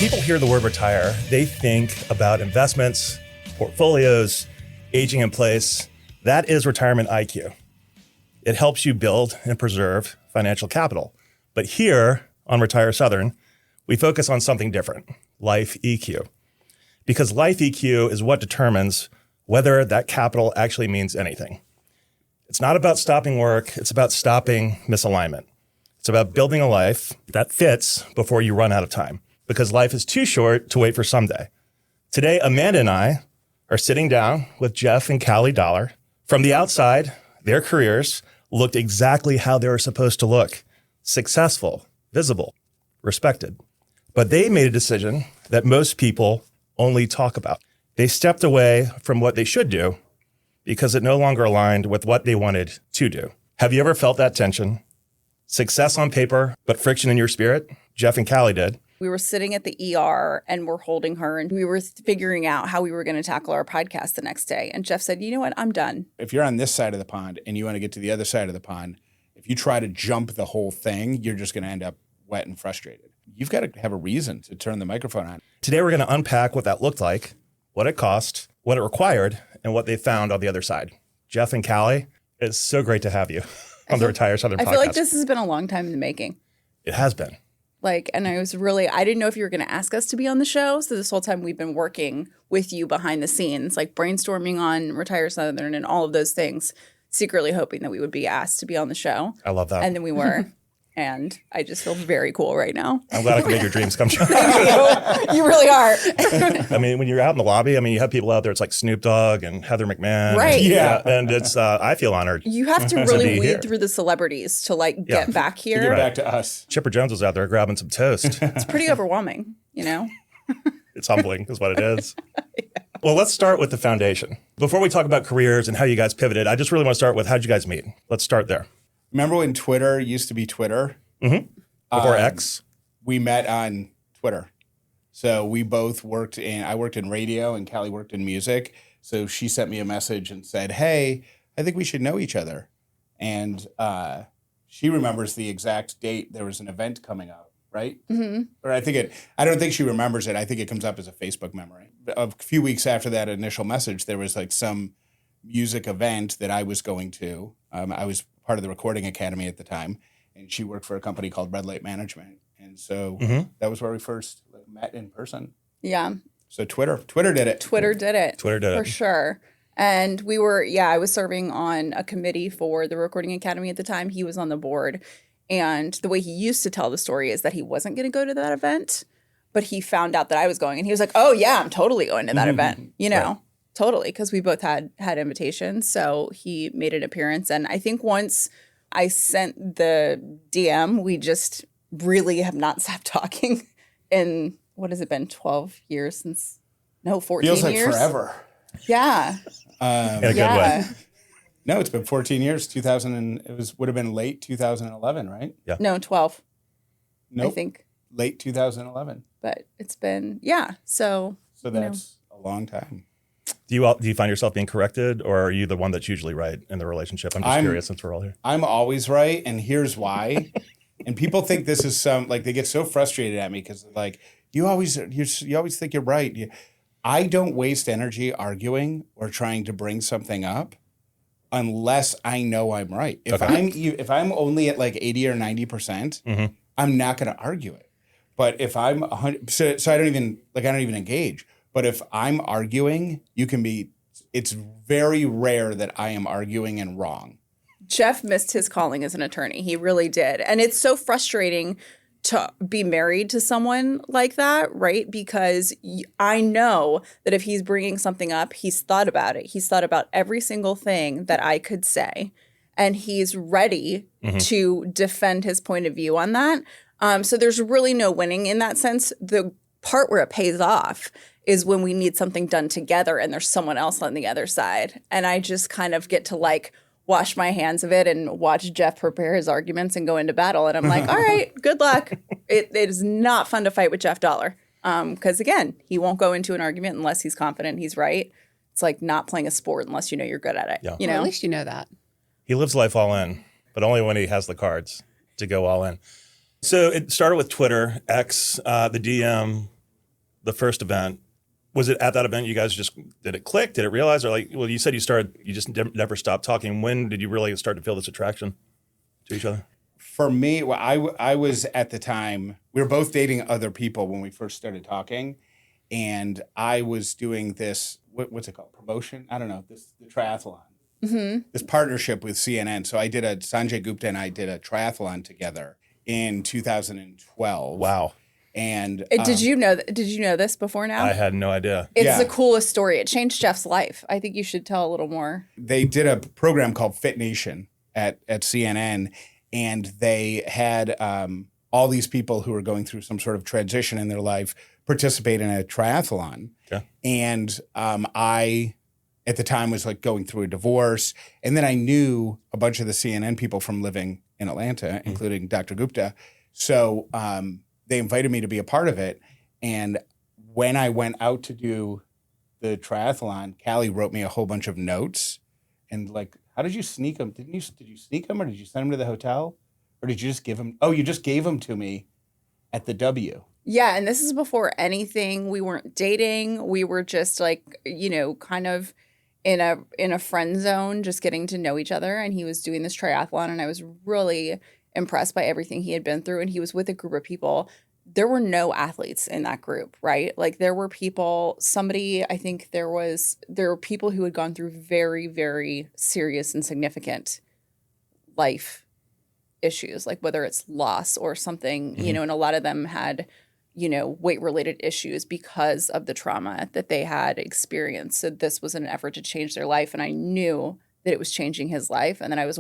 people hear the word retire, they think about investments, portfolios, aging in place. That is retirement IQ. It helps you build and preserve financial capital. But here on Retire Southern, we focus on something different, life EQ. Because life EQ is what determines whether that capital actually means anything. It's not about stopping work, it's about stopping misalignment. It's about building a life that fits before you run out of time, because life is too short to wait for someday. Today, Amanda and I are sitting down with Jeff and Callie Dauler. From the outside, their careers looked exactly how they were supposed to look: successful, visible, respected. But they made a decision that most people only talk about. They stepped away from what they should do because it no longer aligned with what they wanted to do. Have you ever felt that tension? Success on paper, but friction in your spirit? Jeff and Callie did. We were sitting at the ER and we're holding her and we were figuring out how we were going to tackle our podcast the next day. And Jeff said, you know what, I'm done. If you're on this side of the pond and you want to get to the other side of the pond, if you try to jump the whole thing, you're just going to end up wet and frustrated. You've got to have a reason to turn the microphone on. Today, we're going to unpack what that looked like, what it cost, what it required, and what they found on the other side. Jeff and Callie, it's so great to have you on the Retire Southern podcast. I feel like this has been a long time in the making. It has been. And I didn't know if you were going to ask us to be on the show. So this whole time we've been working with you behind the scenes, like brainstorming on Retire Southern and all of those things, secretly hoping that we would be asked to be on the show. I love that. And then we were. And I just feel very cool right now. I'm glad I can make your dreams come true. Thank you. You really are. I mean, when you're out in the lobby, you have people out there, it's like Snoop Dogg and Heather McMahon. Right. Yeah. And it's, I feel honored. You have to really weed here. through the celebrities to get back here. Get back to us. Chipper Jones was out there grabbing some toast. It's pretty overwhelming, you know? It's humbling is what it is. Yeah. Well, let's start with the foundation. Before we talk about careers and how you guys pivoted, I just really want to start with how'd you guys meet? Let's start there. Remember when Twitter used to be Twitter? Mm-hmm. Before X? We met on Twitter. So we both I worked in radio and Callie worked in music. So she sent me a message and said, hey, I think we should know each other. And she remembers the exact date. There was an event coming up, right? Mm-hmm. Or I don't think she remembers it. I think it comes up as a Facebook memory. A few weeks after that initial message, there was like some music event that I was going to. I was part of the Recording Academy at the time. And she worked for a company called Red Light Management. And so that was where we first met in person. Yeah. So Twitter did it. Twitter did it. For sure. And I was serving on a committee for the Recording Academy at the time. He was on the board. And the way he used to tell the story is that he wasn't going to go to that event, but he found out that I was going. And he was like, oh, yeah, I'm totally going to that event, right. Totally, because we both had invitations. So he made an appearance. And I think once I sent the DM, we just really have not stopped talking in, what has it been, 12 years since? No, 14 years. Feels like forever. Yeah. In a good way. No, it's been 14 years. Would have been late 2011, right? Yeah. No, 12. Nope. I think. Late 2011. But it's been, yeah. So that's a long time. Do you find yourself being corrected, or are you the one that's usually right in the relationship? I'm just curious since we're all here. I'm always right, and here's why. And people think this is they get so frustrated at me because you always think you're right. I don't waste energy arguing or trying to bring something up unless I know I'm right. If I'm only at like 80 or 90%, I'm not going to argue it. But if I'm 100, so I don't even engage. But if I'm arguing, it's very rare that I am arguing and wrong. Jeff missed his calling as an attorney. He really did. And it's so frustrating to be married to someone like that, right? Because I know that if he's bringing something up, he's thought about it. He's thought about every single thing that I could say. And he's ready to defend his point of view on that. So there's really no winning in that sense. The part where it pays off is when we need something done together and there's someone else on the other side. And I just kind of get to wash my hands of it and watch Jeff prepare his arguments and go into battle. And I'm like, all right, good luck. It is not fun to fight with Jeff Dauler. Because again, he won't go into an argument unless he's confident he's right. It's like not playing a sport unless you know you're good at it. Yeah. You know? Well, at least you know that. He lives life all in, but only when he has the cards to go all in. So it started with Twitter, X, the DM, the first event, was it at that event you guys just, did it click? Did it realize? Or like, well, you said you just never stopped talking. When did you really start to feel this attraction to each other? For me, well, I was at the time, we were both dating other people when we first started talking. And I was doing this, what's it called? Promotion? I don't know, the triathlon. This partnership with CNN. So Sanjay Gupta and I did a triathlon together in 2012. Wow. And Did you know this before now? I had no idea. It's the coolest story. It changed Jeff's life. I think you should tell a little more. They did a program called Fit Nation at CNN, and they had all these people who were going through some sort of transition in their life participate in a triathlon. Okay. And I, at the time, was like going through a divorce. And then I knew a bunch of the CNN people from living in Atlanta, including Dr. Gupta. So they invited me to be a part of it. And when I went out to do the triathlon, Callie wrote me a whole bunch of notes. And like, how did you sneak them? Did you sneak them, or did you send them to the hotel? Or did you just give them? Oh, you just gave them to me at the W. Yeah, and this is before anything. We weren't dating. We were just like, kind of in a friend zone, just getting to know each other. And he was doing this triathlon, and I was really impressed by everything he had been through. And he was with a group of people. There were no athletes in that group, right? Like there were people, I think there were people who had gone through very, very serious and significant life issues, like whether it's loss or something, and a lot of them had, weight-related issues because of the trauma that they had experienced. So this was an effort to change their life, and I knew that it was changing his life. And then I was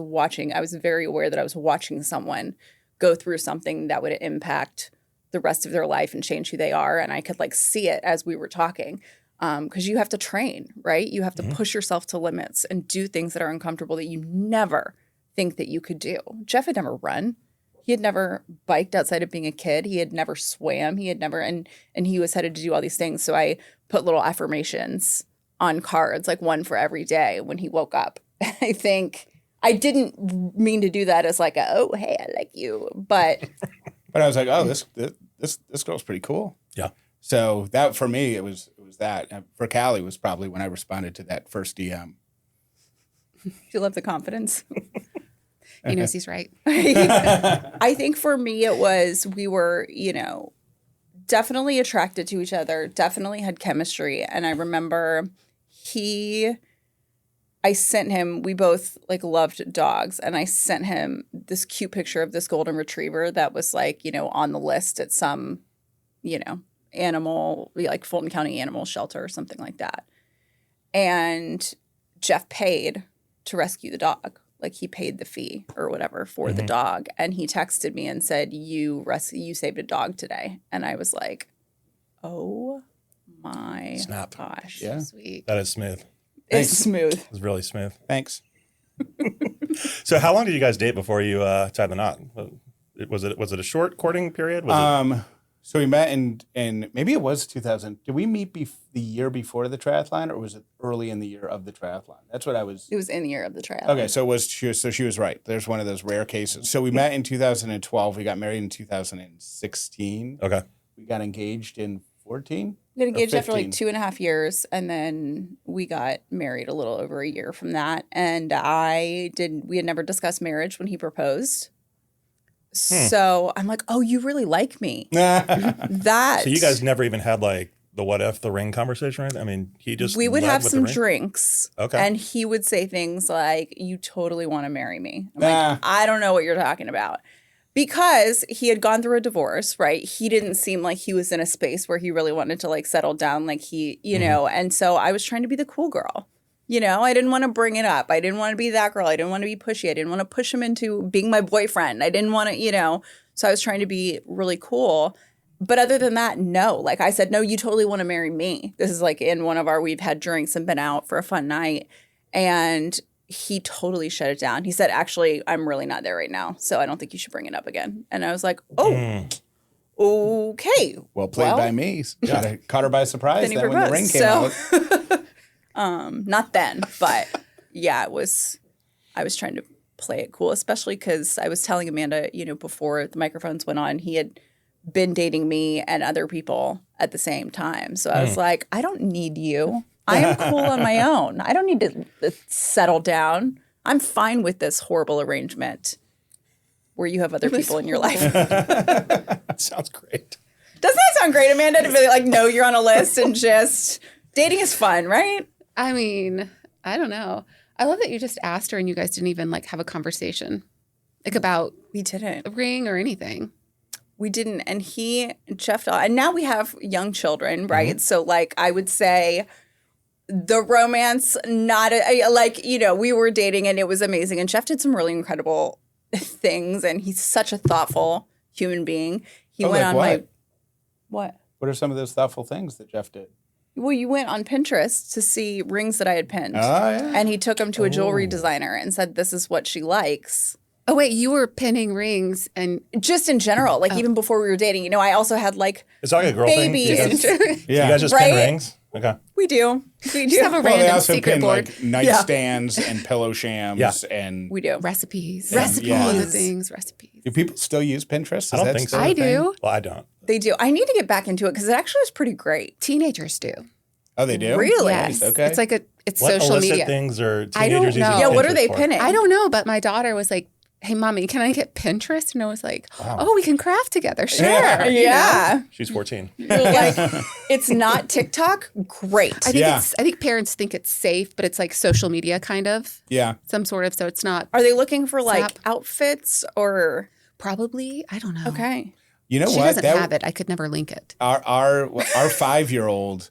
very aware that I was watching someone go through something that would impact the rest of their life and change who they are. And I could like see it as we were talking, because you have to train, right? You have to push yourself to limits and do things that are uncomfortable that you never think that you could do. Jeff had never run. He had never biked outside of being a kid. He had never swam. He had never, and he was headed to do all these things. So I put little affirmations on cards, like one for every day when he woke up. I think I didn't mean to do that as like oh, hey, I like you. But I was like, oh, this girl's pretty cool. Yeah. So that for me, it was that. For Callie was probably when I responded to that first DM. you love the confidence. He knows he's right. I think for me, it was, we were, definitely attracted to each other, definitely had chemistry. And I remember I sent him, we both like loved dogs. And I sent him this cute picture of this golden retriever that was like, on the list at some, animal, like Fulton County Animal Shelter or something like that. And Jeff paid to rescue the dog. Like he paid the fee or whatever for the dog. And he texted me and said, you saved a dog today. And I was like, oh my gosh. Yeah. Sweet. That is smooth. It's smooth. It's really smooth. Thanks. So how long did you guys date before you tied the knot? Was it a short courting period? So we met in maybe it was 2000. Did we meet the year before the triathlon, or was it early in the year of the triathlon? That's what I was. It was in the year of the triathlon. Okay, so she was right. There's one of those rare cases. So we met in 2012. We got married in 2016. Okay. We got engaged in 14. We got engaged after like 2.5 years, and then we got married a little over a year from that. And we had never discussed marriage when he proposed. So I'm like, oh, you really like me. That. So you guys never even had like the what if the ring conversation, right? I mean, we would have some ring? drinks. Okay. And he would say things like, you totally want to marry me. I'm like, I don't know what you're talking about. Because he had gone through a divorce, right? He didn't seem like he was in a space where he really wanted to like settle down, like he, and so I was trying to be the cool girl. I didn't want to bring it up. I didn't want to be that girl. I didn't want to be pushy. I didn't want to push him into being my boyfriend. I didn't want to, so I was trying to be really cool. But other than that, no. Like I said, no, you totally want to marry me. This is like in one of we've had drinks and been out for a fun night. And he totally shut it down. He said, actually, I'm really not there right now. So I don't think you should bring it up again. And I was like, oh, okay. Well played by me. Caught her by surprise then when the ring came out. Not then, but yeah, I was trying to play it cool, especially because I was telling Amanda, before the microphones went on, he had been dating me and other people. at the same time. So I was like, I don't need you. I am cool on my own. I don't need to settle down. I'm fine with this horrible arrangement where you have other people in your life. That sounds great. Doesn't that sound great, Amanda? To be like, no, you're on a list and just dating is fun, right? I mean, I don't know. I love that you just asked her and you guys didn't even like have a conversation like about We didn't. a ring or anything. We didn't. And Jeff Dauler, and now we have young children, right? So like I would say the romance, we were dating and it was amazing. And Jeff did some really incredible things and he's such a thoughtful human being. He went on what? What? What are some of those thoughtful things that Jeff did? Well, you went on Pinterest to see rings that I had pinned. Oh, yeah. And he took them to a jewelry designer and said, this is what she likes. Oh, wait, you were pinning rings and Just in general, like even before we were dating, I also had like It's like a girl thing. Do you babies. guys, do you guys just Right? pin rings? Okay. We do. We just have do. a Well, they random also secret pin board. like nightstands and pillow shams and We do. recipes. Recipes. Yeah. All the things, recipes. do people still use Pinterest? Is I don't that think still so. a I thing? do. Well, I don't. They do. I need to get back into it because it actually was pretty great. Teenagers do. Oh, they do? Really? Yes. Okay. It's like it's What social illicit media. things are I don't teenagers using know. Yeah, what are Pinterest they for? pinning? I don't know, but my daughter was like, hey, Mommy, can I get Pinterest? And I was like, oh, we can craft together. Sure. Yeah. You know? Yeah. She's 14. You're like, it's not TikTok? Great. I think Yeah. I think parents think it's safe, but it's like social media kind of Yeah. some sort of, so it's not Are they looking for like Zap. outfits or? probably, I don't know. Okay. You know She what? doesn't have it. I could never link it. Our 5-year-old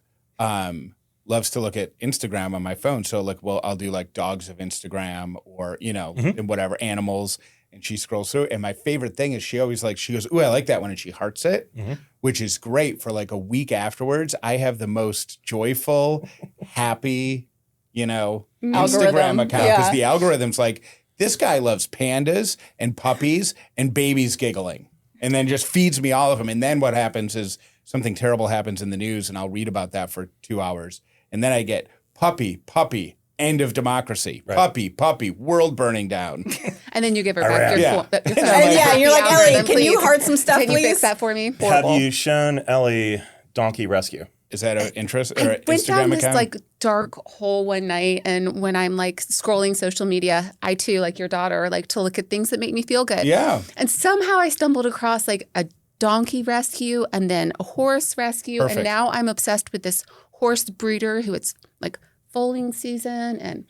loves to look at Instagram on my phone. So like, I'll do like dogs of Instagram or and whatever animals, and she scrolls through. And my favorite thing is she goes, "Ooh, I like that one," and she hearts it, which is great for like a week afterwards. I have the most joyful, happy, Instagram Algorithm. account because Yeah. the algorithm's like, this guy loves pandas and puppies and babies giggling. And then just feeds me all of them. And then what happens is something terrible happens in the news, and I'll read about that for 2 hours. And then I get puppy, end of democracy, puppy, world burning down. And then you give her back your Yeah. phone. Your phone. And yeah, you're like, Algorithm, Ellie, can you please. heart some stuff, Can you please? fix that for me? Have you shown Ellie Donkey Rescue? Is that an interest or I an went down Instagram this account? like dark hole one night, and when I'm like scrolling social media, I too, like your daughter, like to look at things that make me feel good. Yeah. And somehow I stumbled across like a donkey rescue and then a horse rescue, Perfect. and now I'm obsessed with this horse breeder who it's like foaling season, and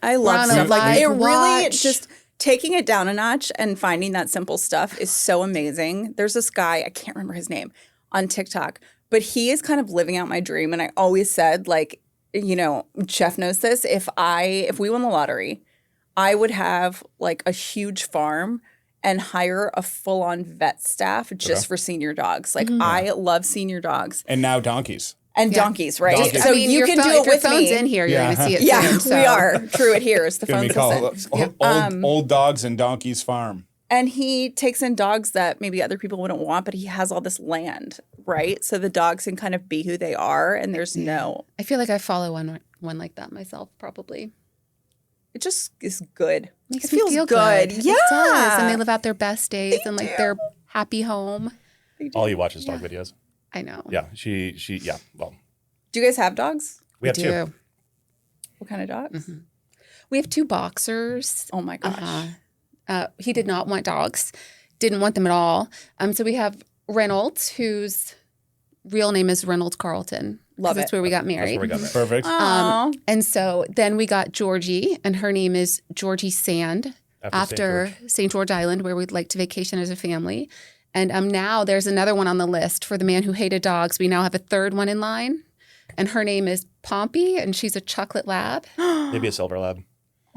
I We're love on a stuff like live it. Really, watch. just taking it down a notch and finding that simple stuff is so amazing. There's this guy, I can't remember his name, on TikTok, but he is kind of living out my dream. And I always said, like, Jeff knows this. If we won the lottery, I would have like a huge farm and hire a full-on vet staff just for senior dogs. Like I love senior dogs And now donkeys. and donkeys, right? Donkeys. So I mean, you your can phone, do if it your with phone's me. in here, you're Yeah. going to see it. Yeah, soon, so. we are. True, it hears. The Gonna phone be called assistant. old Dogs and Donkeys Farm. And he takes in dogs that maybe other people wouldn't want, but he has all this land, right? So the dogs can kind of be who they are, and there's no. I feel like I follow one like that myself, probably. It just is good. Makes It me feels feel good. good. Yeah, It does. And they live out their best days and like their happy home. All you watch is dog videos. I know. Yeah, yeah. Well, Do you guys have dogs? we have two. What kind of dogs? We have 2 boxers. Oh my gosh. He did not want dogs, didn't want them at all. So we have Reynolds, whose real name is Reynolds Carlton. 'Cause Love That's it. where we got That's married. where we got married. Perfect. Aw. And so then we got Georgie, and her name is Georgie Sand after St. George Island, where we'd like to vacation as a family. And now there's another one on the list for the man who hated dogs. We now have a 3rd one in line, and her name is Pompey, and she's a chocolate lab, Maybe a silver lab.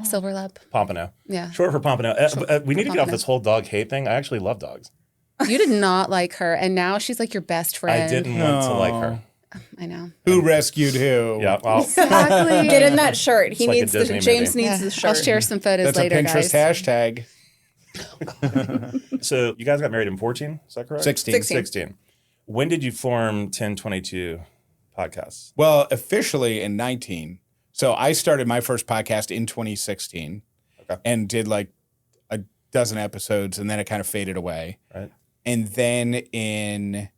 silver lab. Pompano. Yeah. Short for Pompano. We need to get off Pompano. this whole dog hate thing. I actually love dogs. You did not like her, and now she's like your best friend. I didn't want to like her. I know. Who rescued who? Yeah, well, Exactly. Get in that shirt. He like a needs Disney James movie. needs the shirt. I'll share some photos That's later, a Pinterest guys. hashtag. so you guys got married in 14, is that correct? 16. 16. When did you form 1022 podcasts? Well, officially in 19. So I started my first podcast in 2016 and did like a dozen episodes, and then it kind of faded away. Right. And then in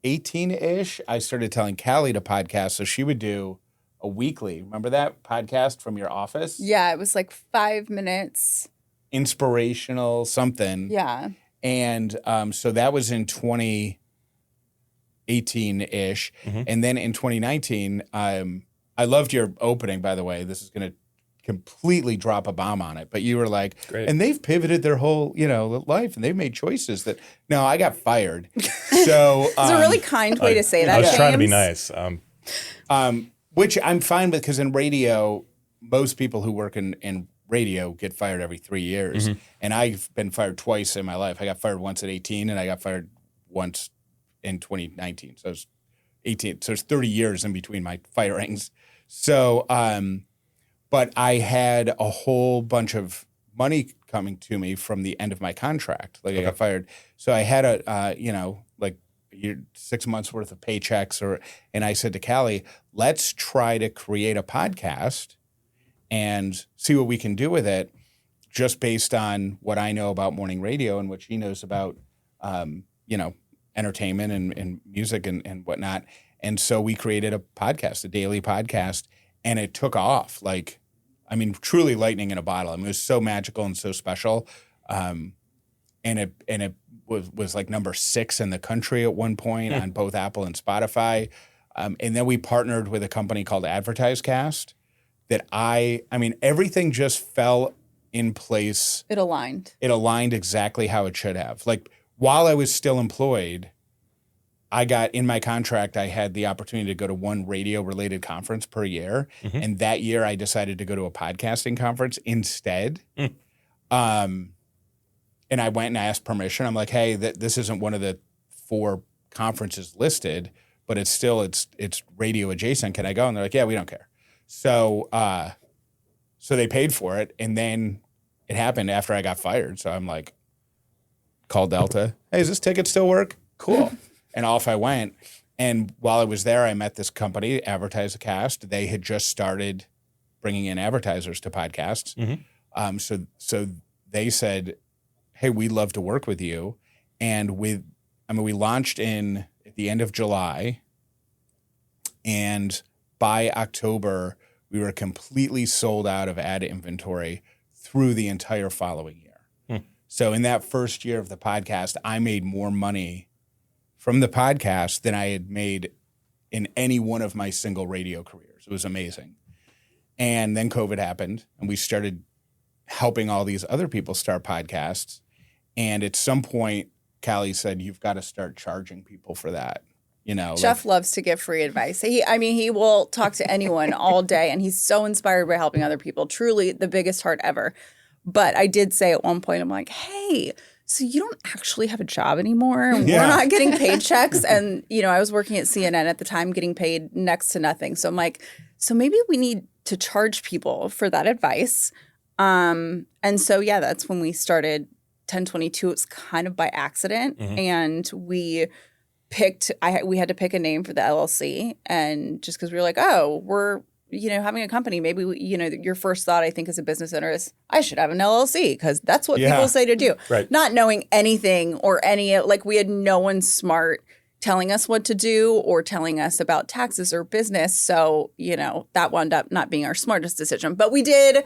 18-ish, I started telling Callie to podcast, so she would do a weekly. Remember that podcast from your office? Yeah, it was like 5 minutes. Inspirational something. Yeah. And so that was in 2018-ish. And then in 2019, I loved your opening, by the way. This is going to completely drop a bomb on it. But you were like, Great. and they've pivoted their whole, life, and they've made choices that, no, I got fired. So It's a really kind way to say that, I was trying to be James. nice. which I'm fine with, because in radio, most people who work in radio get fired every 3 years. And I've been fired twice in my life. I got fired once at 18, and I got fired once in 2019. So it's 18. So it's 30 years in between my firings. So, but I had a whole bunch of money coming to me from the end of my contract. Like I got fired. So I had a, like 6 months worth of paychecks, and I said to Callie, let's try to create a podcast and see what we can do with it, just based on what I know about morning radio and what she knows about, entertainment and music and whatnot. And so we created a podcast, a daily podcast, and it took off. Like, I mean, truly lightning in a bottle. I mean, it was so magical and so special. And it was like number 6 in the country at one point on both Apple and Spotify. And then we partnered with a company called AdvertiseCast that I mean, everything just fell in place. It aligned. It aligned exactly how it should have. Like, while I was still employed, I got in my contract, I had the opportunity to go to one radio-related conference per year. And that year, I decided to go to a podcasting conference instead. And I went and asked permission. I'm like, hey, this isn't one of the 4 conferences listed, but it's radio adjacent. Can I go? And they're like, yeah, we don't care. So they paid for it. And then it happened after I got fired. So I'm like, call Delta. Hey, does this ticket still work? Cool. And off I went. And while I was there, I met this company, AdvertiseCast. They had just started bringing in advertisers to podcasts. So they said, hey, we'd love to work with you. And we launched at the end of July. And by October, we were completely sold out of ad inventory through the entire following year. So in that first year of the podcast, I made more money from the podcast than I had made in any one of my single radio careers. It was amazing. And then COVID happened, and we started helping all these other people start podcasts. And at some point, Callie said, you've got to start charging people for that. Jeff loves to give free advice. He will talk to anyone all day, and he's so inspired by helping other people. Truly the biggest heart ever. But I did say at one point, I'm like, hey, so you don't actually have a job anymore? We're not getting paychecks. And, I was working at CNN at the time, getting paid next to nothing. So I'm like, so maybe we need to charge people for that advice. And so, that's when we started 1022. It was kind of by accident. And we had to pick a name for the LLC. And just because we were like, oh, we're, having a company, maybe, your first thought, I think, as a business owner is, I should have an LLC because that's what people say to do. Right. Not knowing anything or we had no one smart telling us what to do or telling us about taxes or business. So, that wound up not being our smartest decision. But we did,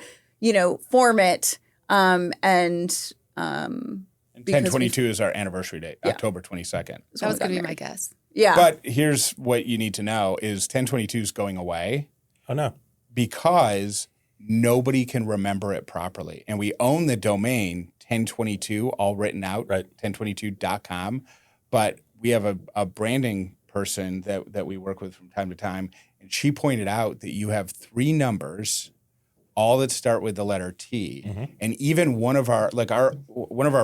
form it. And 10/22 is our anniversary date, October 22nd. That was going to be my guess. Yeah. But here's what you need to know is 10/22 is going away. Oh, no. Because nobody can remember it properly. And we own the domain 1022, all written out, right? 1022.com. But we have a branding person that we work with from time to time. And she pointed out that you have 3 numbers, all that start with the letter T. And even one of our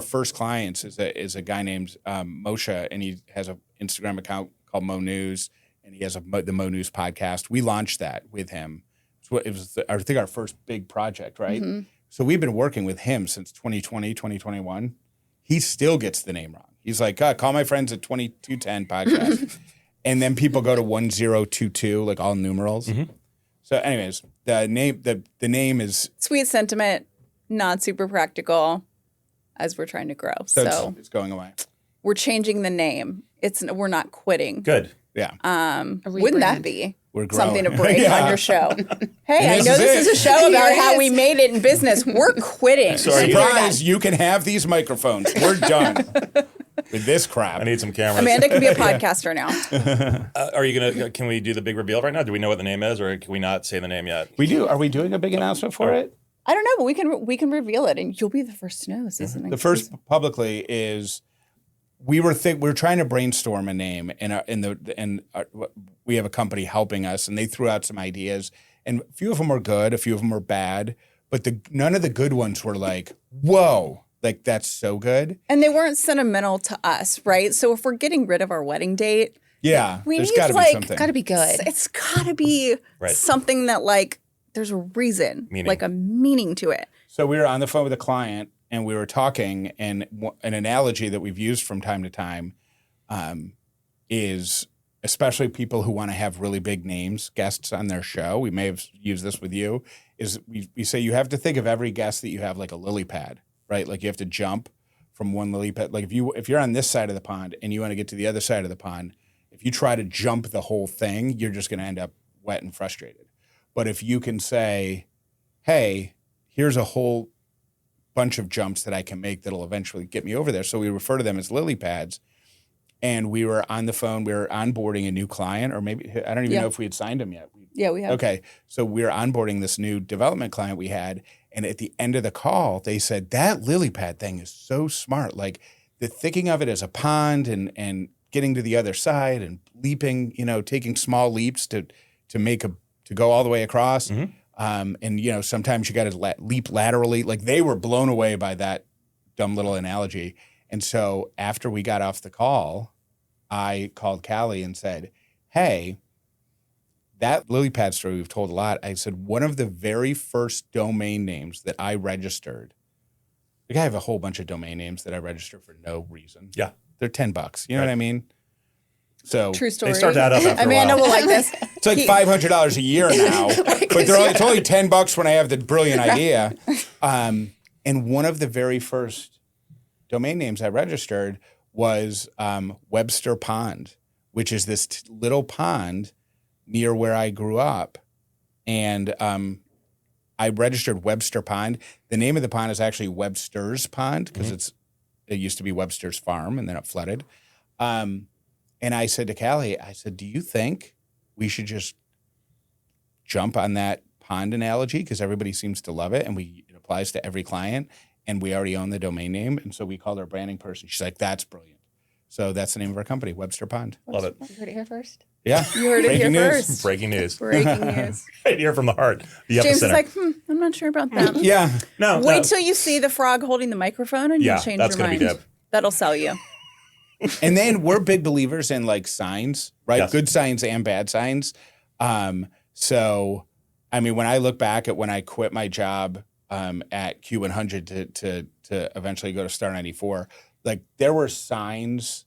first clients is a guy named Moshe, and he has an Instagram account called Mo News. And he has the Mo News podcast. We launched that with him. It was I think, our first big project, right? So we've been working with him since 2020, 2021. He still gets the name wrong. He's like, call my friends at 2210 podcast. And then people go to 1022, like all numerals. So anyways, the name is... Sweet sentiment, not super practical as we're trying to grow. So it's going away. We're changing the name. We're not quitting. Good. Yeah. Wouldn't that be We're growing. something to break Yeah. on your show? Hey, I this know is this it. is a show about how we made it in business. We're quitting. Sorry. Surprise, you can have these microphones. We're done with this crap. I need some cameras. Amanda can be a podcaster now. Are you gonna? Can we do the big reveal right now? Do we know what the name is, or can we not say the name yet? We do. Are we doing a big announcement for it? I don't know, but we can reveal it, and you'll be the first to know. This isn't The first publicly is we were trying to brainstorm a name, and we have a company helping us, and they threw out some ideas, and a few of them were good, a few of them were bad, but none of the good ones were like, whoa, like that's so good. And they weren't sentimental to us, right? So if we're getting rid of our wedding date, Yeah, we there's need got to be like something. Got to be good. it's got to be Right. something that like there's a reason, Meaning. like a meaning to it. So we were on the phone with a client and we were talking, and an analogy that we've used from time to time is especially people who want to have really big names, guests on their show. We may have used this with you. Is we say you have to think of every guest that you have like a lily pad, right? Like you have to jump from one lily pad. Like if you're on this side of the pond and you want to get to the other side of the pond, if you try to jump the whole thing, you're just going to end up wet and frustrated. But if you can say, hey, here's a whole bunch of jumps that I can make that'll eventually get me over there. So we refer to them as lily pads. And we were on the phone, we were onboarding a new client, or maybe, I don't even know if we had signed him yet. Yeah, we have. Okay. So we were onboarding this new development client we had. And at the end of the call, they said, that lily pad thing is so smart. Like the thinking of it as a pond and getting to the other side and leaping, taking small leaps to go all the way across. Mm-hmm. And sometimes you got to leap laterally. Like they were blown away by that dumb little analogy. And so after we got off the call, I called Callie and said, hey, that lily pad story we've told a lot. I said, one of the very first domain names that I registered, like I have a whole bunch of domain names that I register for no reason. Yeah. They're $10. You know what I mean? So True story. They start to add up after Amanda a while. will like this. it's like $500 a year now, but it's only $10 when I have the brilliant idea. And one of the very first domain names I registered was Webster Pond, which is this little pond near where I grew up. And I registered Webster Pond. The name of the pond is actually Webster's Pond because it used to be Webster's Farm and then it flooded. And I said to Callie, do you think we should just jump on that pond analogy because everybody seems to love it and it applies to every client and we already own the domain name. And so we called our branding person. She's like, that's brilliant. So that's the name of our company, Webster Pond. Love it. You heard it here first. Yeah. You heard it here Breaking news. first. Breaking news. Breaking news. Right here from the heart. The James is epicenter. like, I'm not sure about that. Yeah. No. Wait till you see the frog holding the microphone and Yeah, you'll change that's your gonna be mind. dope. That'll sell you. And then we're big believers in like signs, right? Yes. Good signs and bad signs. So, I mean, when I look back at when I quit my job at Q100 to eventually go to Star 94, like there were signs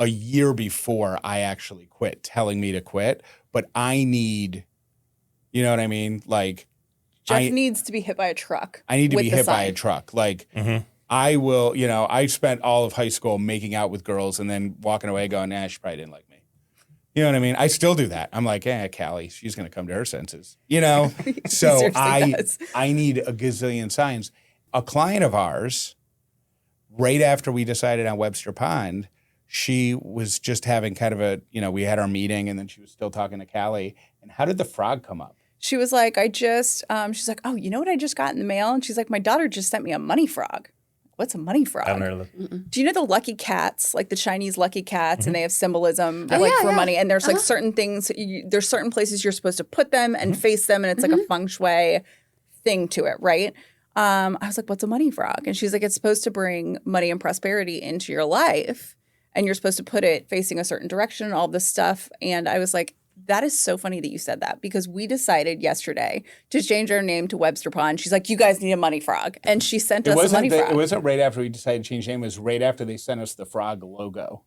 a year before I actually quit telling me to quit, but I need, you know what I mean? Like Jeff needs to be hit by a truck. I need to with be the hit by a sign. truck. Like Mhm. I will, I spent all of high school making out with girls and then walking away going, she probably didn't like me. You know what I mean? I still do that. I'm like, Callie, she's going to come to her senses, So seriously I does. need a gazillion signs. A client of ours, right after we decided on Webster Pond, she was just having kind of we had our meeting and then she was still talking to Callie. And how did the frog come up? She was like, she's like, oh, you know what I just got in the mail? And she's like, my daughter just sent me a money frog. What's a money frog? I haven't heard of it. Do you know the lucky cats, like the Chinese lucky cats, and they have symbolism Oh, like yeah, for yeah. money? And there's like certain things, there's certain places you're supposed to put them and face them, and it's like a feng shui thing to it, right? I was like, what's a money frog? And she's like, it's supposed to bring money and prosperity into your life, and you're supposed to put it facing a certain direction and all this stuff. And I was like, that is so funny that you said that because we decided yesterday to change our name to Webster Pond. She's like, you guys need a money frog. And she sent us a money frog. It wasn't right after we decided to change name. It was right after they sent us the frog logo.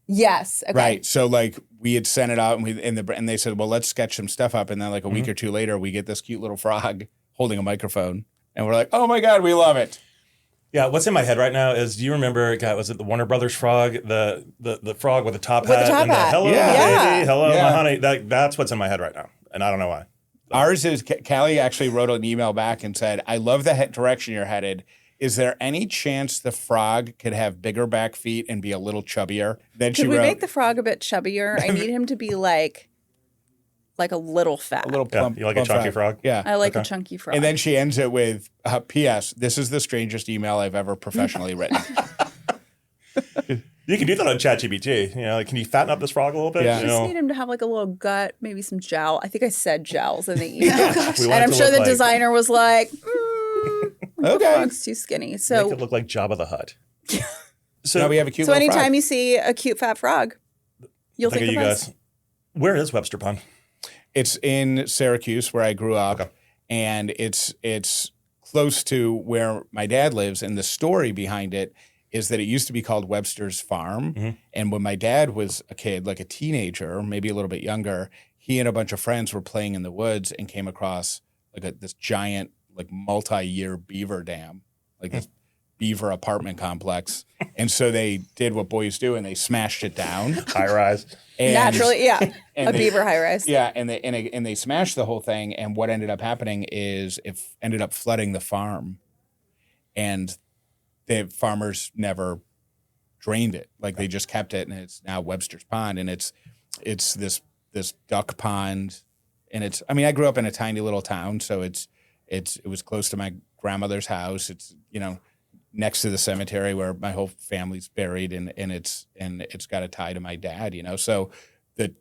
Yes. Okay. Right. So like we had sent it out and they said, well, let's sketch some stuff up. And then like a week or two later, we get this cute little frog holding a microphone. And we're like, oh my God, we love it. Yeah, what's in my head right now is, do you remember, God, was it the Warner Brothers frog? The frog with the top With hat? the top and hat. Hello, Yeah. baby. Hello, Yeah. my honey. That's what's in my head right now. And I don't know why. Ours is, Callie actually wrote an email back and said, I love the direction you're headed. Is there any chance the frog could have bigger back feet and be a little chubbier? Then she Could we wrote, make the frog a bit chubbier? I need him to be like a little fat. a little Yeah, plump. you like a plump chunky frog? Yeah. I like a chunky frog. And then she ends it with, P.S. This is the strangest email I've ever professionally written. You can do that on ChatGPT. You know, like, can you fatten up this frog a little bit? Yeah. You I just know? need him to have like a little gut, maybe some jowl. I think I said jowls in the email. We want And it I'm to sure look the like- designer was like, the Okay. frog's too skinny. Make So it look like Jabba the Hutt. Now we have a cute so little anytime frog. you see a cute fat frog, you'll think Think of of you us. guys. Where is Webster Pond? It's in Syracuse where I grew up, and it's close to where my dad lives. And the story behind it is that it used to be called Webster's Farm. Mm-hmm. And when my dad was a kid, like a teenager, maybe a little bit younger, he and a bunch of friends were playing in the woods and came across like this giant, like multi-year beaver dam, like this beaver apartment complex. And so they did what boys do, and they smashed it down. High rise. And Naturally, yeah. and A they- beaver high rise. Yeah, and they smashed the whole thing. And what ended up happening is it ended up flooding the farm, and the farmers never drained it. Like they just kept it, and it's now Webster's Pond, and it's this duck pond, and it's. I mean, I grew up in a tiny little town, so it was close to my grandmother's house. It's next to the cemetery where my whole family's buried, and it's got a tie to my dad. So the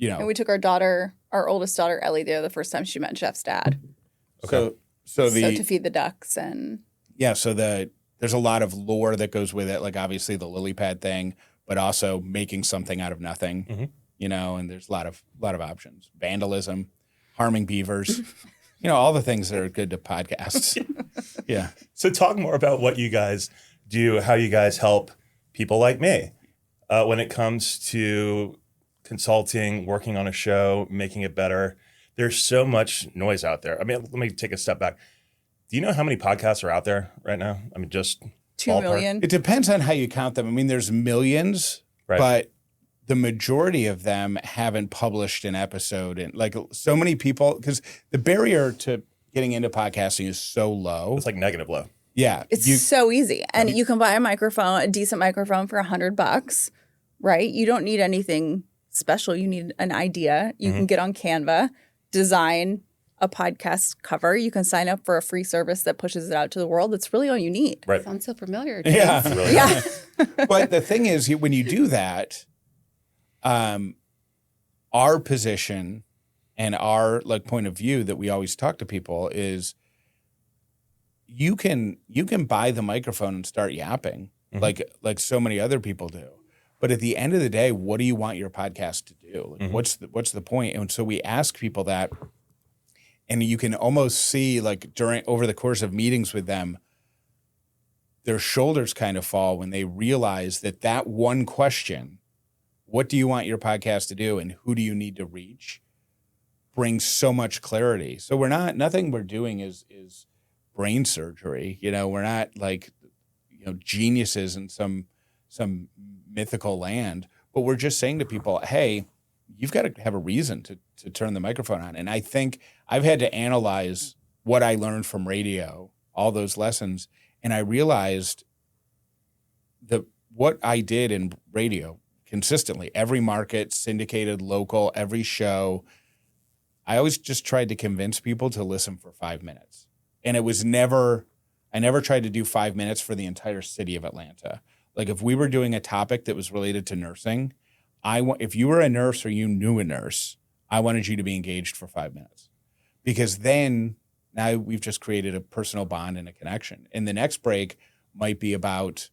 And we took our oldest daughter, Ellie, there the first time she met Jeff's dad. So So to feed the ducks and yeah, so there's a lot of lore that goes with it, like obviously the lily pad thing, but also making something out of nothing, and there's a lot of options. Vandalism, harming beavers, all the things that are good to podcasts. Yeah. So talk more about what you guys do, how you guys help people like me when it comes to consulting, working on a show, making it better. There's so much noise out there. I mean, let me take a step back. Do you know how many podcasts are out there right now? I mean, just 2 ballpark? million. It depends on how you count them. I mean, there's millions, Right. but the majority of them haven't published an episode. And like so many people, because the barrier to getting into podcasting is so low. It's like negative low. Yeah. It's so easy. And you can buy a decent microphone for $100, right? You don't need anything special. You need an idea. You can get on Canva, design a podcast cover. You can sign up for a free service that pushes it out to the world. That's really all you need. Right. Sounds so familiar. Yeah. Really Yeah. But the thing is, when you do that, our position and our point of view that we always talk to people is you can buy the microphone and start yapping like so many other people do. But at the end of the day, what do you want your podcast to do? Like, what's the point? And so we ask people that, and you can almost see over the course of meetings with them, their shoulders kind of fall when they realize that one question, what do you want your podcast to do and who do you need to reach, brings so much clarity. So nothing we're doing is brain surgery. We're not geniuses in some mythical land, but we're just saying to people, hey, you've got to have a reason to turn the microphone on. And I think I've had to analyze what I learned from radio, all those lessons, and I realized that what I did in radio consistently, every market, syndicated, local, every show, I always just tried to convince people to listen for 5 minutes. And it was I never tried to do 5 minutes for the entire city of Atlanta. Like if we were doing a topic that was related to nursing, if you were a nurse or you knew a nurse, I wanted you to be engaged for 5 minutes, because then now we've just created a personal bond and a connection. And the next break might be about,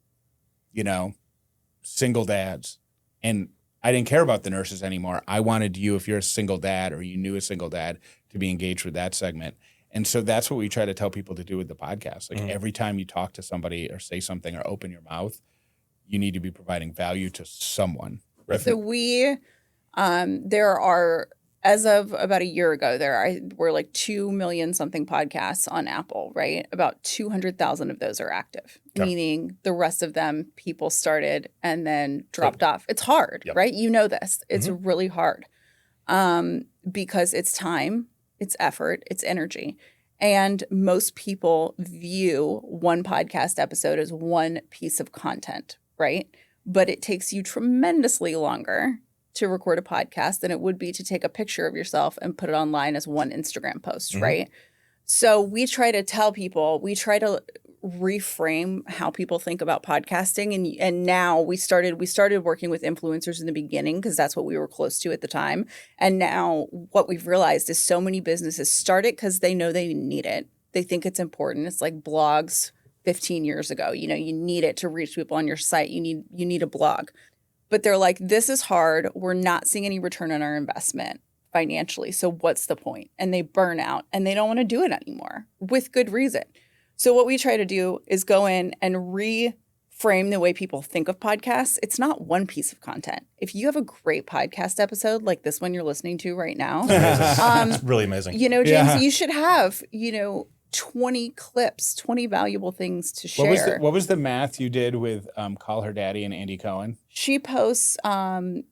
single dads. And I didn't care about the nurses anymore. I wanted you, if you're a single dad or you knew a single dad, to be engaged with that segment. And so that's what we try to tell people to do with the podcast. Like every time you talk to somebody or say something or open your mouth, you need to be providing value to someone. So we, there are as of about a year ago, there were like 2 million something podcasts on Apple, right? About 200,000 of those are active, meaning the rest of them people started and then dropped off. It's hard, right? You know this. It's really hard because it's time, it's effort, it's energy. And most people view one podcast episode as one piece of content, right? But it takes you tremendously longer to record a podcast than it would be to take a picture of yourself and put it online as one Instagram post, right? So we try to tell people, we try to reframe how people think about podcasting. And now we started working with influencers in the beginning because that's what we were close to at the time. And now what we've realized is so many businesses start it because they know they need it. They think it's important. It's like blogs 15 years ago. You know, you need it to reach people on your site. You need a blog. But they're like, this is hard. We're not seeing any return on our investment financially. So what's the point? And they burn out and they don't want to do it anymore with good reason. So what we try to do is go in and reframe the way people think of podcasts. It's not one piece of content. If you have a great podcast episode like this one you're listening to right now, it's really amazing. You know, James, you should have, 20 clips, 20 valuable things to share. What was the math you did with Call Her Daddy and Andy Cohen? She posts Alex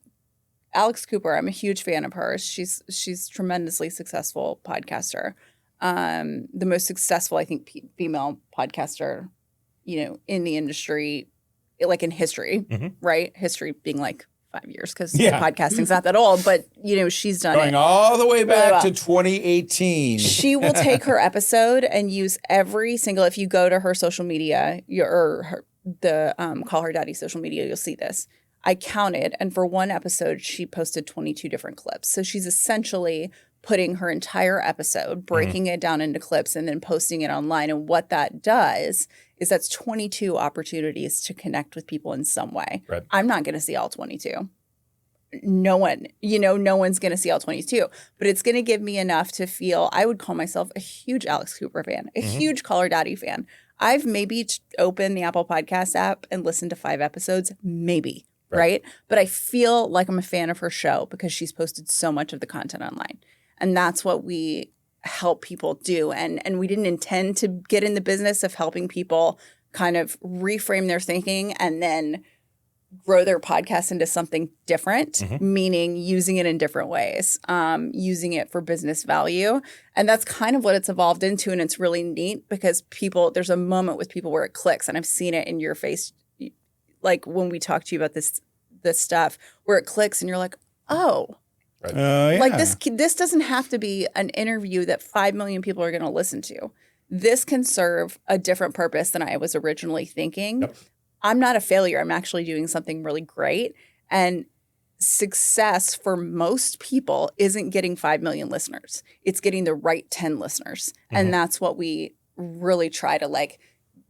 Cooper. I'm a huge fan of hers. She's tremendously successful podcaster. The most successful, I think, female podcaster, in the industry, like in history, right? History being like 5 years because podcasting's not that old, but she's done going all the way back to 2018. She will take her episode and use every single. If you go to her social media Call Her Daddy social media, you'll see this. I counted, and for one episode, she posted 22 different clips. So she's essentially putting her entire episode, breaking it down into clips, and then posting it online. And what that does is that's 22 opportunities to connect with people in some way. Right. I'm not going to see all 22. No one, no one's going to see all 22. But it's going to give me enough to feel, I would call myself a huge Alex Cooper fan, a huge Call Her Daddy fan. I've maybe opened the Apple Podcast app and listened to 5 episodes, maybe. Right. But I feel like I'm a fan of her show because she's posted so much of the content online. And that's what we help people do. And we didn't intend to get in the business of helping people kind of reframe their thinking and then grow their podcast into something different, meaning using it in different ways, using it for business value. And that's kind of what it's evolved into. And it's really neat because there's a moment with people where it clicks. And I've seen it in your face, like when we talk to you about this stuff, where it clicks and you're like, oh. Like this doesn't have to be an interview that 5 million people are going to listen to. This can serve a different purpose than I was originally thinking. Yep. I'm not a failure. I'm actually doing something really great. And success for most people isn't getting 5 million listeners. It's getting the right 10 listeners. And that's what we really try to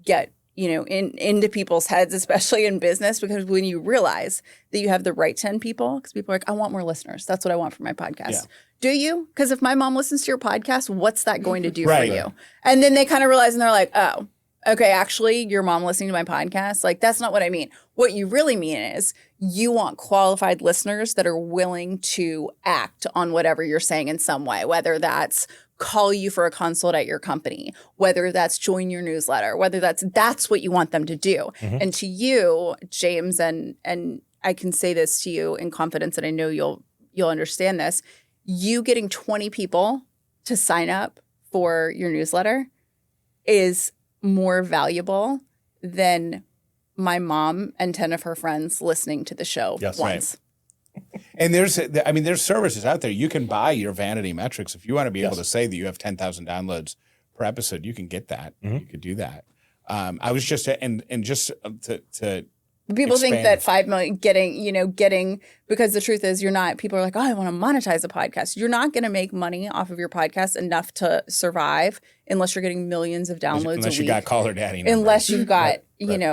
get into people's heads, especially in business, because when you realize that you have the right 10 people, because people are like, I want more listeners. That's what I want for my podcast. Yeah. Do you? Because if my mom listens to your podcast, what's that going to do for you? And then they kind of realize and they're like, oh, okay, actually, your mom listening to my podcast, that's not what I mean. What you really mean is you want qualified listeners that are willing to act on whatever you're saying in some way, whether that's call you for a consult at your company, whether that's join your newsletter, whether that's what you want them to do. And to you, James, and I can say this to you in confidence, and I know you'll understand this, you getting 20 people to sign up for your newsletter is more valuable than my mom and 10 of her friends listening to the show once. Right. And there's services out there. You can buy your vanity metrics. If you want to be able to say that you have 10,000 downloads per episode, you can get that. You could do that. I was just to people expand. think that 5 million getting, because the truth is people are like, oh, I want to monetize a podcast. You're not going to make money off of your podcast enough to survive unless you're getting millions of downloads a week. Unless you got Call Her Daddy numbers. Unless you've got,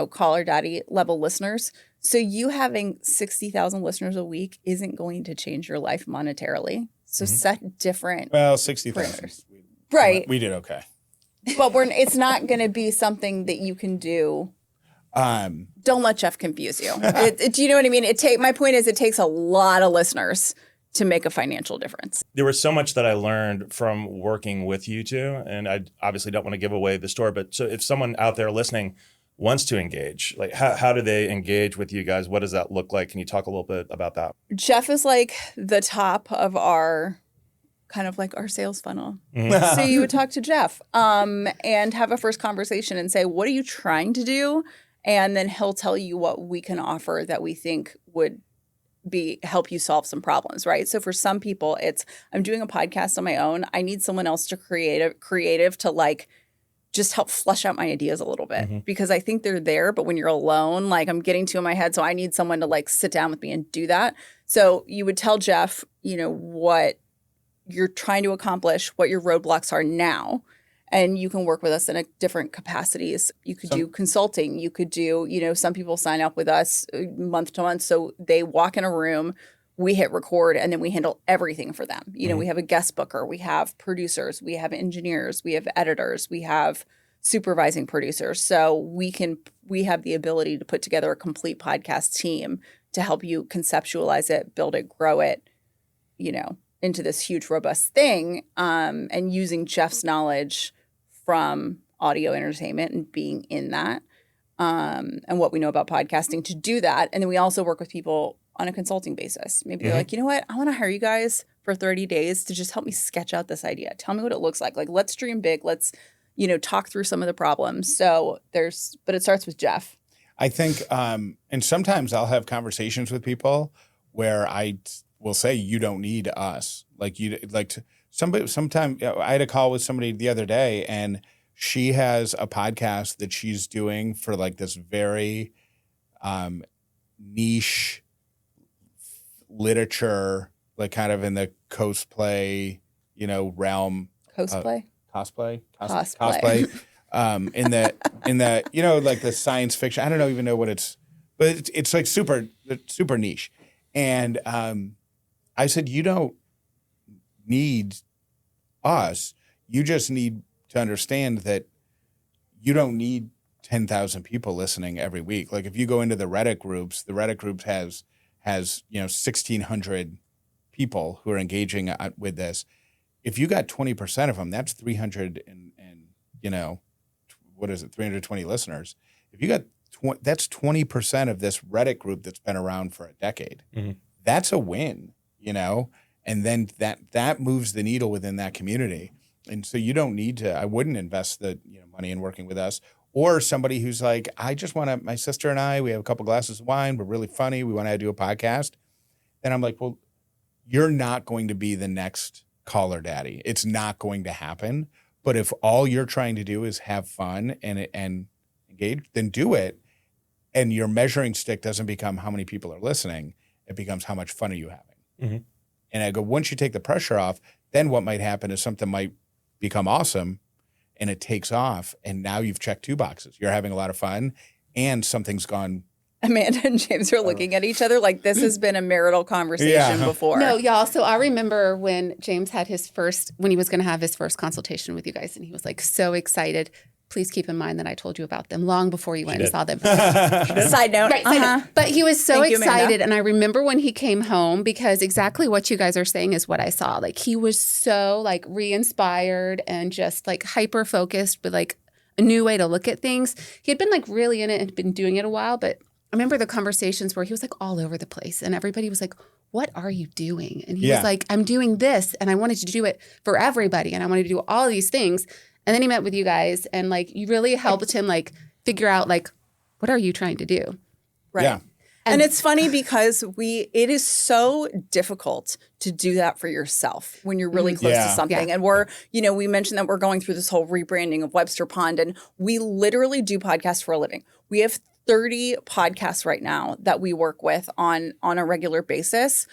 Call Her Daddy level listeners. So you having 60,000 listeners a week isn't going to change your life monetarily. So set different 60,000. Right. We did okay. But it's not going to be something that you can do. Don't let Jeff confuse you. Do you know what I mean? My point is it takes a lot of listeners to make a financial difference. There was so much that I learned from working with you two, and I obviously don't want to give away the story, but so if someone out there listening wants to engage, like how do they engage with you guys? What does that look like? Can you talk a little bit about that? Jeff is like the top of our kind of like our sales funnel. So you would talk to Jeff and have a first conversation and say, what are you trying to do? And then he'll tell you what we can offer that we think would help you solve some problems, right? So for some people, it's I'm doing a podcast on my own. I need someone else to creative to like just help flush out my ideas a little bit because I think they're there, but when you're alone, like I'm getting two in my head, so I need someone to like sit down with me and do that. So you would tell Jeff, what you're trying to accomplish, what your roadblocks are now. And you can work with us in a different capacities. You could do consulting. You could do, some people sign up with us month to month. So they walk in a room, we hit record, and then we handle everything for them. We have a guest booker. We have producers. We have engineers. We have editors. We have supervising producers. So we have the ability to put together a complete podcast team to help you conceptualize it, build it, grow it, into this huge, robust thing. And using Jeff's knowledge from audio entertainment and being in that and what we know about podcasting to do that. And then we also work with people on a consulting basis. Maybe they're like, you know what? I want to hire you guys for 30 days to just help me sketch out this idea. Tell me what it looks like. Like, let's dream big. Let's, talk through some of the problems. So but it starts with Jeff. I think, and sometimes I'll have conversations with people where I will say, you don't need us. Sometime I had a call with somebody the other day, and she has a podcast that she's doing for like this very niche literature, like kind of in the cosplay, realm. Cosplay? Cosplay. In the like the science fiction. I don't even know what it's, but it's like super niche. And I said, you don't need us. You just need to understand that you don't need 10,000 people listening every week. Like if you go into the Reddit groups has 1,600 people who are engaging with this. If you got 20% of them, that's 300 and 320 listeners. If you got that's 20% of this Reddit group that's been around for a decade. That's a win, and then that moves the needle within that community. And so you don't need to, I wouldn't invest the money in working with us. Or somebody who's like, I just want to, my sister and I, we have a couple glasses of wine, we're really funny, we want to do a podcast. Then I'm like, well, you're not going to be the next Caller Daddy. It's not going to happen. But if all you're trying to do is have fun and engage, then do it. And your measuring stick doesn't become how many people are listening. It becomes how much fun are you having. And I go, once you take the pressure off, then what might happen is something might become awesome and it takes off. And now you've checked two boxes. You're having a lot of fun and something's gone. Amanda and James are looking at each other like this has been a marital conversation before. No, y'all. So I remember when James had when he was going to have his first consultation with you guys, and he was like so excited. Please keep in mind that I told you about them long before you went and saw them. Side note. Right, side note. But he was so Thank you, excited. Amanda. And I remember when he came home, because exactly what you guys are saying is what I saw. Like he was so like re-inspired and just like hyper-focused with like a new way to look at things. He had been like really in it and been doing it a while, but I remember the conversations where he was like all over the place and everybody was like, what are you doing? And he was like, I'm doing this and I wanted to do it for everybody and I wanted to do all these things. And then he met with you guys and like you really helped him like figure out like, what are you trying to do? Right. Yeah. And it's funny because it is so difficult to do that for yourself when you're really close to something. Yeah. And we mentioned that we're going through this whole rebranding of Webster Pond and we literally do podcasts for a living. We have 30 podcasts right now that we work with on a regular basis.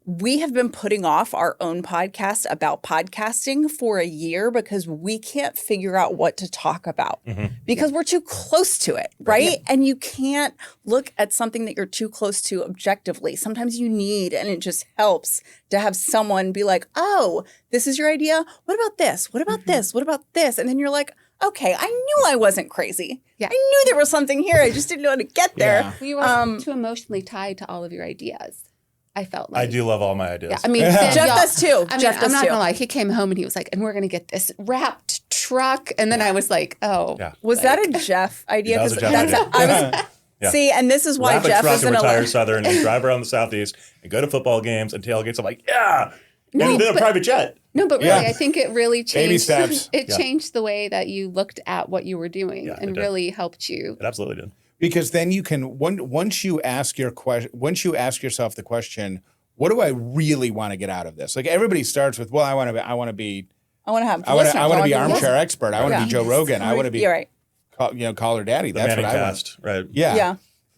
We have been putting off our own podcast about podcasting for a year because we can't figure out what to talk about because we're too close to it, right? And you can't look at something that you're too close to objectively. Sometimes you need, and it just helps to have someone be like, oh, this is your idea? What about this? What about this? What about this? And then you're like, okay, I knew I wasn't crazy. Yeah. I knew there was something here. I just didn't know how to get there. You were too emotionally tied to all of your ideas. I felt like. I do love all my ideas. Yeah, I mean, Jeff does too. I mean, Jeff I'm does not too. gonna lie. He came home and he was like, "And we're gonna get this wrapped truck." And then I was like, "Oh, Yeah. Was that a Jeff idea? That was a 'Cause Jeff that's idea. I was. Yeah. See, and this is why Wrap a Jeff truck is and in retire a. Southern and drive around the Southeast and go to football games and tailgates. I'm like, yeah. And then a private jet. No, but really, Yeah. I think it really changed. Baby steps. It Yeah. changed the way that you looked at what you were doing, Yeah, it and did. really helped you. It absolutely did. Because then you can once you ask yourself the question, what do I really want to get out of this? Like everybody starts with, well, I want to be I want to have. I want listeners. to be I wanna armchair expert. I want to Yeah. be Joe Rogan. I want to be You're right. call her daddy. The That's what Manning I want. cast, right? Yeah. Yeah.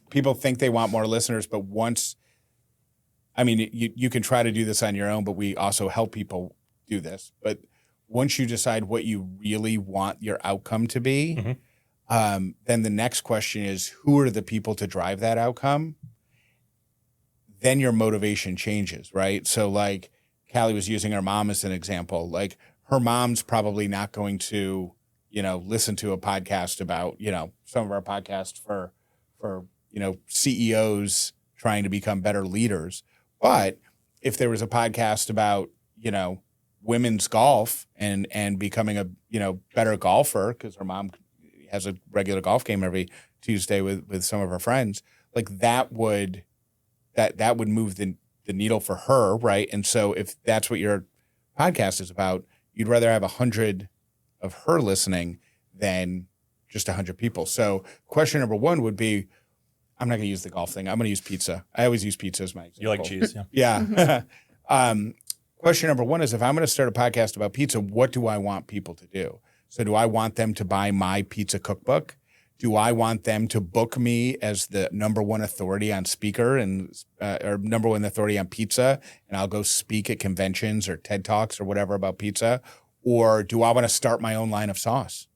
People think they want more listeners, but I mean, you can try to do this on your own, but we also help people do this. But once you decide what you really want your outcome to be, then the next question is, who are the people to drive that outcome? Then your motivation changes, right? So like Callie was using her mom as an example. Like her mom's probably not going to, listen to a podcast about, some of our podcasts for CEOs trying to become better leaders. But if there was a podcast about, women's golf and becoming a, better golfer, because her mom has a regular golf game every Tuesday with some of her friends, like that would move the needle for her, right? And so if that's what your podcast is about, you'd rather have 100 of her listening than just 100 people. So question number one would be, I'm not going to use the golf thing. I'm going to use pizza. I always use pizza as my example. You like cheese, yeah. Yeah. Question number one is, if I'm going to start a podcast about pizza, what do I want people to do? So do I want them to buy my pizza cookbook? Do I want them to book me as the number one authority on speaker or number one authority on pizza, and I'll go speak at conventions or TED Talks or whatever about pizza? Or do I want to start my own line of sauce?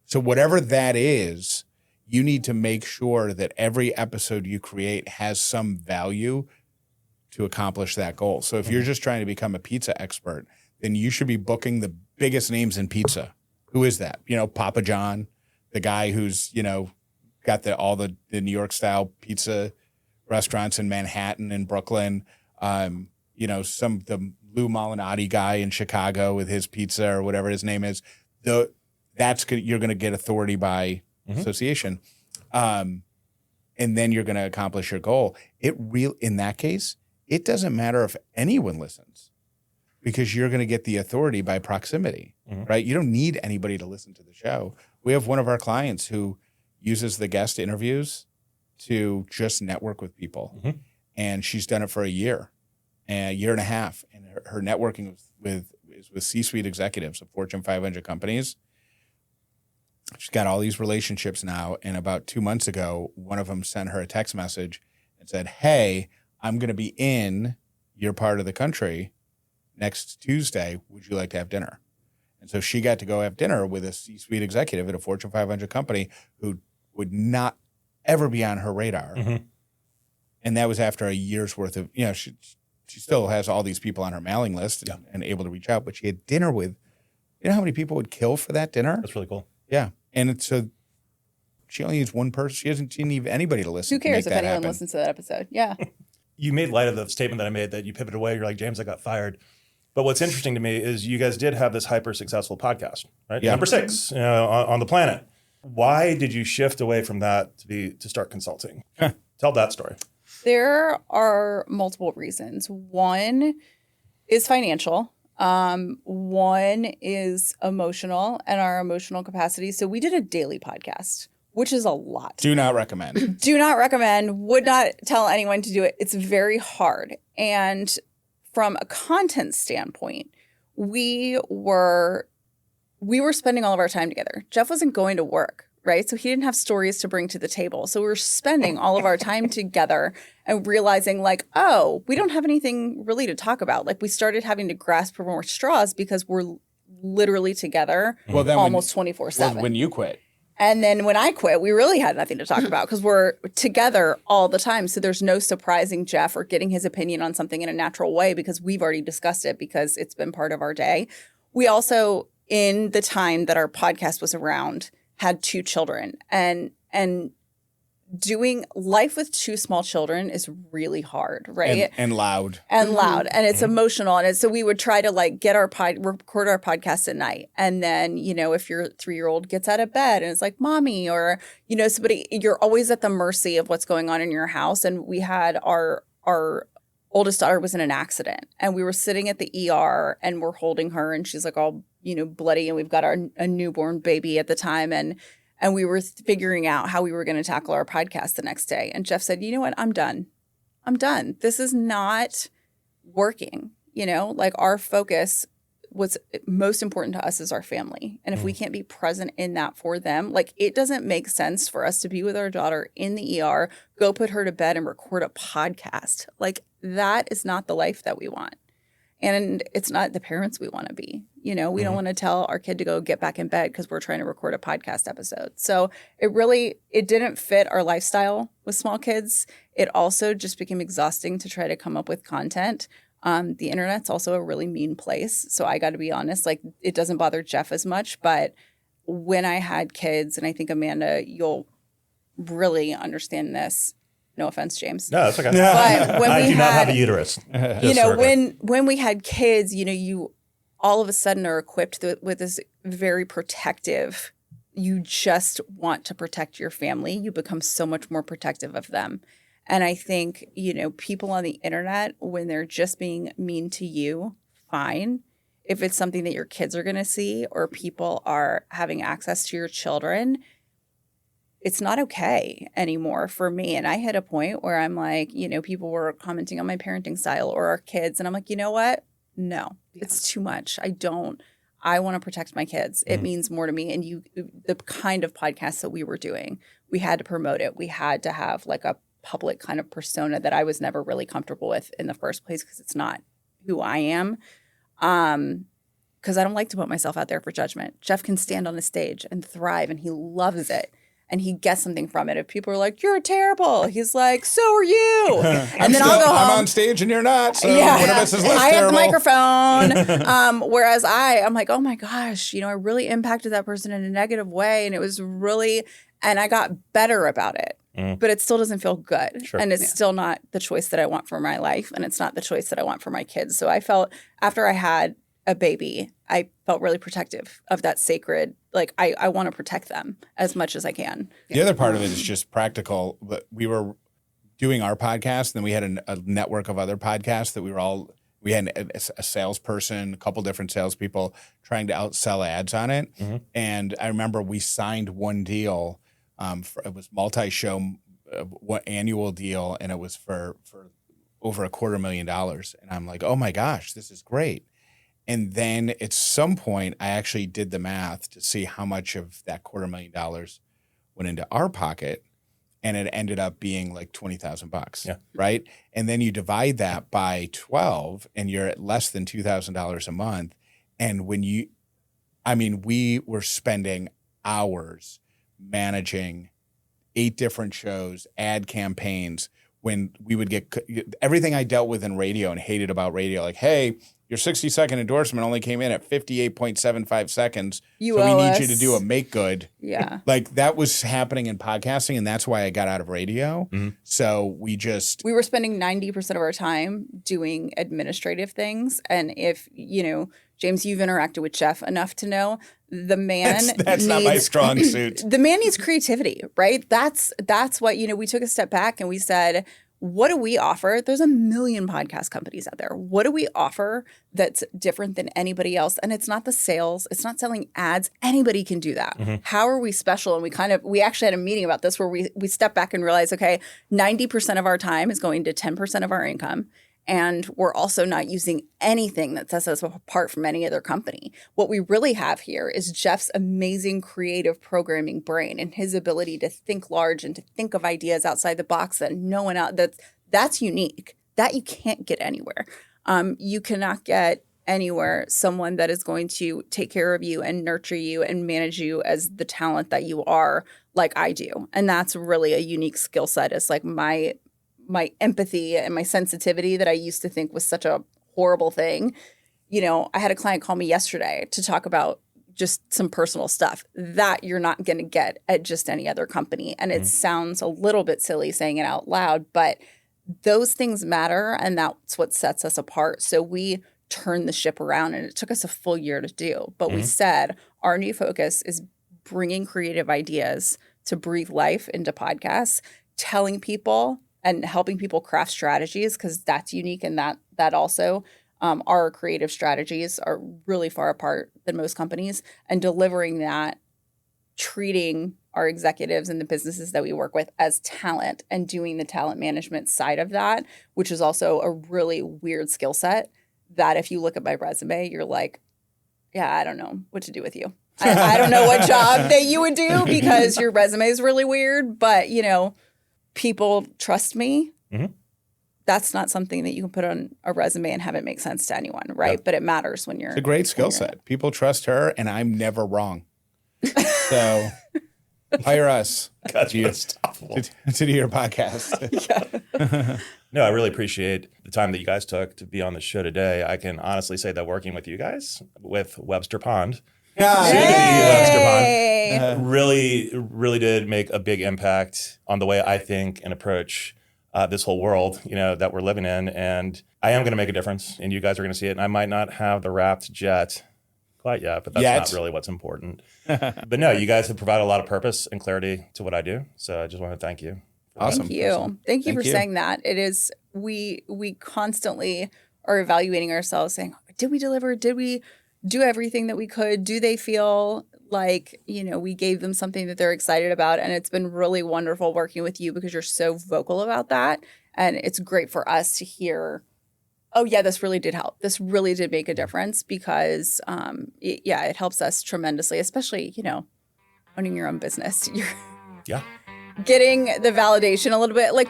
So whatever that is, you need to make sure that every episode you create has some value to accomplish that goal. So if you're just trying to become a pizza expert, then you should be booking the biggest names in pizza. Who is that? Papa John, the guy who's, got all the New York style pizza restaurants in Manhattan and Brooklyn. The Lou Malnati guy in Chicago with his pizza or whatever his name is. You're going to get authority by association. And then you're going to accomplish your goal. In that case, it doesn't matter if anyone listens, because you're going to get the authority by proximity, right? You don't need anybody to listen to the show. We have one of our clients who uses the guest interviews to just network with people. And she's done it for a year and a half. And her networking is with C-suite executives of Fortune 500 companies. She's got all these relationships now. And about 2 months ago, one of them sent her a text message and said, "Hey, I'm going to be in your part of the country next Tuesday. Would you like to have dinner?" And so she got to go have dinner with a C-suite executive at a Fortune 500 company who would not ever be on her radar. And that was after a year's worth of, she still has all these people on her mailing list and able to reach out, but she had dinner with, how many people would kill for that dinner? That's really cool. Yeah. And so she only needs one person. She doesn't need anybody to listen. Who cares to if make that anyone happen. listens to that episode? Yeah. You made light of the statement that I made that you pivoted away. You're like, James, I got fired. But what's interesting to me is you guys did have this hyper successful podcast, right? Yeah. Number 6 on the planet. Why did you shift away from that to start consulting? Tell that story. There are multiple reasons. One is financial. One is emotional and our emotional capacity. So we did a daily podcast, which is a lot. Do not recommend. Do not recommend, would not tell anyone to do it. It's very hard. And from a content standpoint, we were spending all of our time together. Jeff wasn't going to work, right? So he didn't have stories to bring to the table. So we were spending all of our time together and realizing like, oh, we don't have anything really to talk about. Like we started having to grasp for more straws because we're literally together almost 24/7. When you quit. And then when I quit, we really had nothing to talk about because we're together all the time. So there's no surprising Jeff or getting his opinion on something in a natural way because we've already discussed it because it's been part of our day. We also, in the time that our podcast was around, had 2 children. And doing life with two small children is really hard, right? And loud. And loud, and it's emotional, and so we would try to like record our podcast at night, and then if your 3-year-old gets out of bed and it's like mommy, or somebody, you're always at the mercy of what's going on in your house. And we had our oldest daughter was in an accident, and we were sitting at the ER, and we're holding her, and she's like all bloody, and we've got a newborn baby at the time, and we were figuring out how we were going to tackle our podcast the next day. And Jeff said, you know what? I'm done. This is not working. Like our focus, what's most important to us is our family. And if we can't be present in that for them, like it doesn't make sense for us to be with our daughter in the ER, go put her to bed and record a podcast. Like that is not the life that we want. And it's not the parents we want to be. We don't want to tell our kid to go get back in bed because we're trying to record a podcast episode. So it didn't fit our lifestyle with small kids. It also just became exhausting to try to come up with content. The internet's also a really mean place. So I got to be honest, like it doesn't bother Jeff as much. But when I had kids, and I think Amanda, you'll really understand this. No offense, James. No, that's okay. But when I do not have a uterus. When we had kids, you all of a sudden are equipped with this very protective. You just want to protect your family. You become so much more protective of them. And I think, people on the internet, when they're just being mean to you, fine. If it's something that your kids are going to see, or people are having access to your children, it's not okay anymore for me. And I hit a point where I'm like, people were commenting on my parenting style or our kids. And I'm like, you know what? No, it's too much. I want to protect my kids. It means more to me. And the kind of podcast that we were doing, we had to promote it. We had to have like a public kind of persona that I was never really comfortable with in the first place, because it's not who I am. Because I don't like to put myself out there for judgment. Jeff can stand on a stage and thrive, and he loves it. And he gets something from it. If people are like, you're terrible, he's like, so are you. And then I'll go home. I'm on stage and you're not. So one of us is less I terrible. have the microphone. Whereas I'm like, oh my gosh, I really impacted that person in a negative way. And it was really, and I got better about it. But it still doesn't feel good. Sure. And it's still not the choice that I want for my life. And it's not the choice that I want for my kids. So I felt after I had a baby, I felt really protective of that sacred, like I want to protect them as much as I can. The other part of it is just practical. But we were doing our podcast, and then we had a network of other podcasts that we had a salesperson, a couple different salespeople trying to outsell ads on it. And I remember we signed one deal. It was multi-show, annual deal, and it was for over $250,000. And I'm like, oh my gosh, this is great. And then at some point, I actually did the math to see how much of that $250,000 went into our pocket, and it ended up being like $20,000. Yeah. Right. And then you divide that by 12, and you're at less than $2,000 a month. And we were spending hours managing 8 different shows, ad campaigns. When we would get everything I dealt with in radio and hated about radio, like, hey, your 60-second endorsement only came in at 58.75 seconds. So we need you to do a make good. Yeah. Like that was happening in podcasting, and that's why I got out of radio. So we were spending 90% of our time doing administrative things. And if, James, you've interacted with Jeff enough to know the man that's not my strong suit. The man needs creativity, right? That's what, we took a step back and we said, what do we offer? There's a million podcast companies out there. What do we offer that's different than anybody else? And it's not the sales. It's not selling ads. Anybody can do that. How are we special? And we actually had a meeting about this where we stepped back and realized, okay, 90% of our time is going to 10% of our income. And we're also not using anything that sets us apart from any other company. What we really have here is Jeff's amazing creative programming brain and his ability to think large and to think of ideas outside the box that no one else, that's unique. That you can't get anywhere. You cannot get anywhere someone that is going to take care of you and nurture you and manage you as the talent that you are, like I do. And that's really a unique skill set. It's like my empathy and my sensitivity that I used to think was such a horrible thing. I had a client call me yesterday to talk about just some personal stuff that you're not going to get at just any other company. And it sounds a little bit silly saying it out loud, but those things matter, and that's what sets us apart. So we turned the ship around, and it took us a full year to do. But we said our new focus is bringing creative ideas to breathe life into podcasts, telling people and helping people craft strategies, because that's unique, and that also our creative strategies are really far apart than most companies, and delivering that, treating our executives and the businesses that we work with as talent and doing the talent management side of that, which is also a really weird skill set that if you look at my resume, you're like, yeah, I don't know what to do with you. I don't know what job that you would do because your resume is really weird, but people trust me. That's not something that you can put on a resume and have it make sense to anyone, right? Yep. But it matters when you're. It's a great skill set. People trust her, and I'm never wrong. So hire us to do your podcast. No, I really appreciate the time that you guys took to be on the show today. I can honestly say that working with you guys, with Webster Pond, really did make a big impact on the way I think and approach this whole world, that we're living in. And I am going to make a difference, and you guys are going to see it. And I might not have the wrapped jet quite yet, but that's not really what's important. But no, you guys have provided a lot of purpose and clarity to what I do. So I just want to thank you. Awesome. Thank you for saying that. It is, we constantly are evaluating ourselves, saying, did we deliver? Did we do everything that we could? Do they feel like, we gave them something that they're excited about? And it's been really wonderful working with you because you're so vocal about that. And it's great for us to hear, oh yeah, this really did help. This really did make a difference because, it helps us tremendously, especially, owning your own business. Yeah. Getting the validation a little bit. Like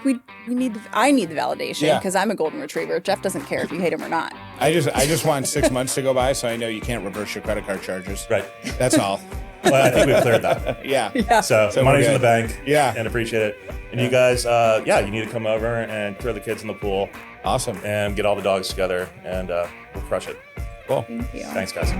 I need the validation because I'm a golden retriever. Jeff doesn't care if you hate him or not. I just want 6 months to go by so I know you can't reverse your credit card charges. Right. That's all. Well, I think we've cleared that. Yeah. So money's in the bank. Yeah. And appreciate it. And you guys, you need to come over and throw the kids in the pool. Awesome. And get all the dogs together, and we'll crush it. Cool. Thank you. Thanks, guys.